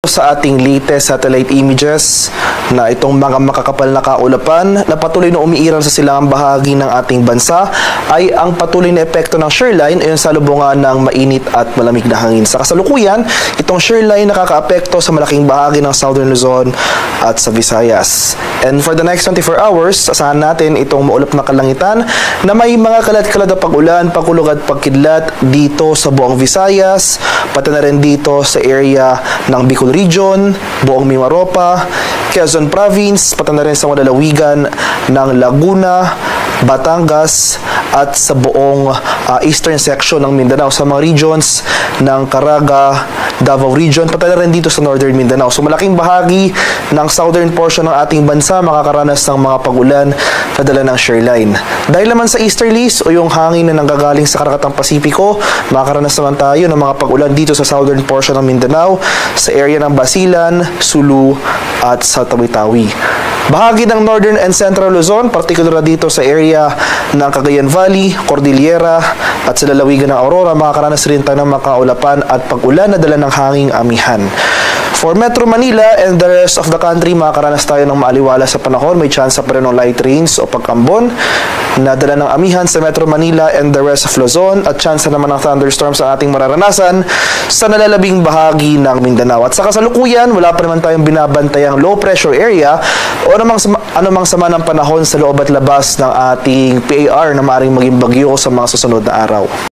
Sa ating latest satellite images na itong mga makakapal na kaulapan na patuloy na umiiral sa silangang bahagi ng ating bansa ay ang patuloy na epekto ng shoreline ayon sa lubungan ng mainit at malamig na hangin. Sa kasalukuyan, itong shoreline nakakaapekto sa malaking bahagi ng Southern Luzon at sa Visayas. And for the next 24 hours, asahan natin itong maulap na kalangitan na may mga kalat-kalat na pag-ulan, pagkulog at pagkidlat dito sa buong Visayas, pati na rin dito sa area ng Bicol Region, buong Mimaropa, Quezon Province, pati na rin sa mga lalawigan ng Laguna, Batangas at sa buong eastern section ng Mindanao, sa mga regions ng Caraga, Davao Region, pati na rin dito sa northern Mindanao. So malaking bahagi ng southern portion ng ating bansa makakaranas ng mga pag-ulan na dala ng shoreline. Dahil naman sa easterlies o yung hangin na nanggagaling sa Karakatang Pasipiko, makakaranas naman tayo ng mga pag-ulan dito sa southern portion ng Mindanao, sa area ng Basilan, Sulu at sa Tawi-Tawi. Bahagi ng northern and central Luzon, particular dito sa area ng Cagayan Valley, Cordillera at sa lalawigan ng Aurora, makakaranas rin tayo ng makaulapan at pag-ulan na dala ng hanging amihan. For Metro Manila and the rest of the country, makakaranas tayo ng maaliwala sa panahon. May chance pa rin ng light rains o pagkambon na dala ng amihan sa Metro Manila and the rest of Luzon, at chance naman ng thunderstorms ang ating mararanasan sa nalalabing bahagi ng Mindanao. At sa kasalukuyan, wala pa naman tayong binabantayang low pressure area o anumang sama ng panahon sa loob at labas ng ating PAR na maaaring maging bagyo sa mga susunod na araw.